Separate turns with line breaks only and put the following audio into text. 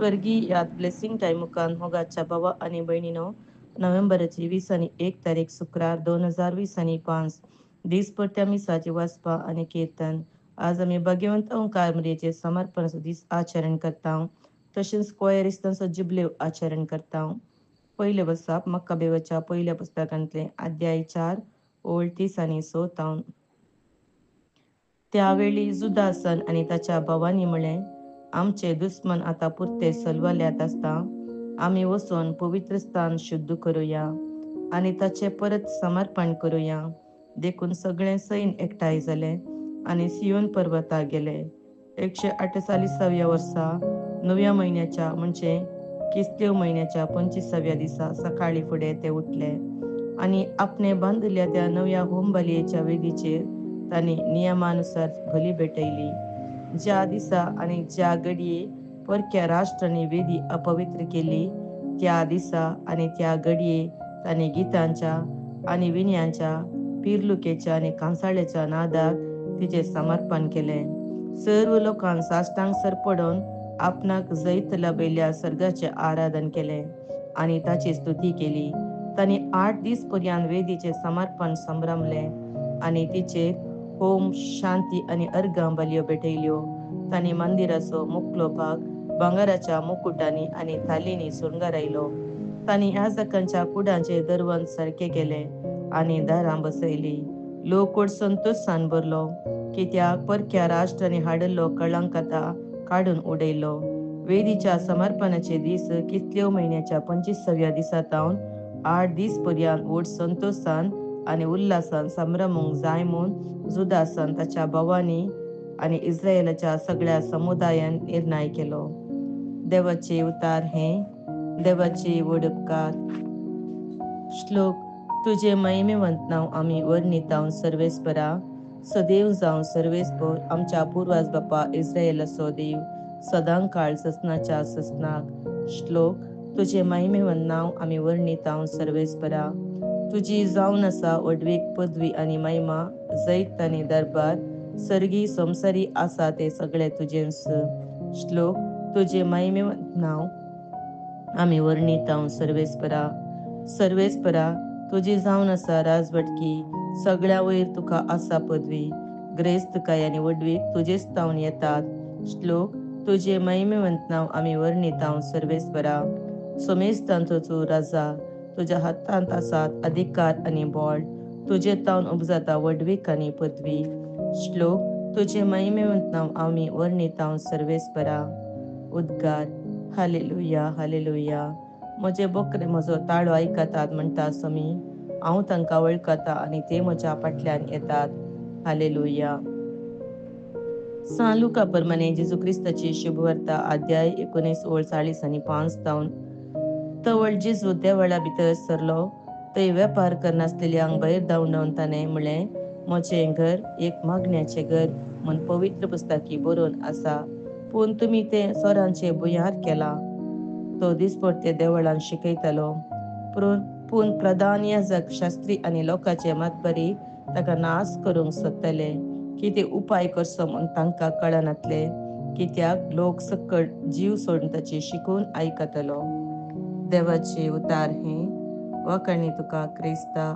स्वर्गीय यात blessing time मुखान होगाच्या बाबा आणि बहिणीनो नोव्हेंबरची 21 तारीख शुक्रार 2020 आणि 5 दीस परत्या मिसाची वाचपा आणि कीर्तन. आज आम्ही भगवंत ओंकार मरियेचे समर्पण दीस आचरण करता. तसेच कोयरिस्तांचो जुबलेव आचरण करता. पहिले बसाप मक्काबेवच्या पहिल्या पुस्तकांतले अध्याय 4 ओळ 30 आणि 6. त्यावेळी जुदासन आणि त्याच्या भावांनी म्हळे, आमचे दुश्मन आता पुरते सलवल्यात असता आम्ही वसून पवित्र स्थान शुद्ध करूया आणि त्याचे परत समर्पण करूया. देखून सगळे सैन्य एकठाई झाले आणि सियोन पर्वता गेले. 148व्या वर्षा 9व्या महिन्याच्या म्हणजे किस्लेव महिन्याच्या 25व्या दिवसा सकाळी पुढे ते उठले आणि आपणे बांधल्या त्या नव्या होमबलीच्या वेदीचे त्यांनी नियमानुसार बली भेटली. ज्या दिसा आणि ज्या घडिये परक्या राष्ट्रांनी वेदी अपवित्र केली त्या दिसा आणि त्या घडिये त्याने गीतांच्या आणि विनयांच्या पिरलुकेच्या आणि कांसाळ्याच्या नादात तिचे समर्पण केले. सर्व लोकांना साष्टांग सर पडून आपणाक जैत लबेल्या सर्गाचे आराधन केले आणि त्याची स्तुती केली. त्यांनी 8 दिवस पर्यंत वेदीचे समर्पण संभ्रमले आणि तिचे होम शांती आणि अर्घ बलियो भेटयल्यो. त्यांनी मंदिराचो मुखलो भाग भांगाराच्या मुकुटांनी आणि थालींनी शृंगारयलो. त्यांनी याजकांच्या कुडांचे दरवंत सारखे केले आणि दारां बसयली. लोक संतोषान भरलो कित्याक परक्या राष्ट्रांनी हाडल्लो कळंकाता काढून उडयलो. वेदीच्या समर्पणाचे दीस किस्लेव महिन्याच्या 25व्या दिसातावन 8 दीस पर्यंत व्हड संतोषान आणि उल्हासान संभ्रमूंक जाय म्हूण जुदासान ताच्या भावांनी आणि इस्रायेलाच्या सगळ्या समुदायान निर्णय केलो. देवाचे उतार हे देवाचे वड उपकार. श्लोक. तुझे महिमेवंत नाव आम्ही वर्णिताव सर्वेस्परा. सदैव जावन सर्वेस्पर आमच्या पूर्वज बापा इस्रायेलाचो देव सदां काळ ससनाच्या ससनाक. श्लोक. तुझे महिमेवंत नाव आम्ही वर्णिताव सर्वेस्परा. तुझी जावन आसा वडवीक पदवी आणि महिमा जैत आणि दरबार सर्गी संसारी आसा ते सगळे तुझेंच. श्लोक. तुझे महिमेवंत नाव आम्ही वर्णिताव सर्वेस्परा. सर्वेस्परा तुझी जावन आसा राजवटकी सगळ्या वयर तुका आसा पदवी ग्रेस्त काय आणि वडवीक तुझेच तावन येतात. श्लोक. तुझे महिमेवंत नाव आम्ही वर्णिताव सर्वेस्परा. सोमेस्तांचो तू राजा तुझ्या हातांत आसात अधिकार आणि बळ तुझे तावन उपजाता वडवीक आणि पदवी. श्लोक. तुझे महिमेवंत नाव आम्ही वर्णिताव सर्वेस्परा. उद्गार. Hallelujah hallelujah. म्हजे बोकरे म्हजो ताळो आयकतात म्हणटा समी हांव तांकां वळखता आणि ते म्हज्या फाटल्यान येतात. हालेलुया. लुका प्रमाणे जेजू क्रिस्ताची शुभवार्ता अध्याय 19 ओळ 40 आणि 5 तावन. तवळ जेजू देवळा भितर सरलो. थंय वेपार करनासलेल्यांक भायर धांवडावन ताणें म्हळें, म्हजें घर एक मागण्याचें घर म्हूण पवित्र पुस्तकी बरोवन आसा, पूण तुमी तें सोरांचे भुंयार केलां. तो दिसपरते देवळान शिकयतालो. पूण प्रधान याजक शास्त्री आणि लोकांचे मतबरी ताका नाश करूंक सोदताले की ते उपाय करचो म्हूण तांकां कळनातले कित्याक लोक सकट जीव सोडून ताची शिकून आयकतालो. देवाचे उतार हे. वखणी तुका क्रिस्ता.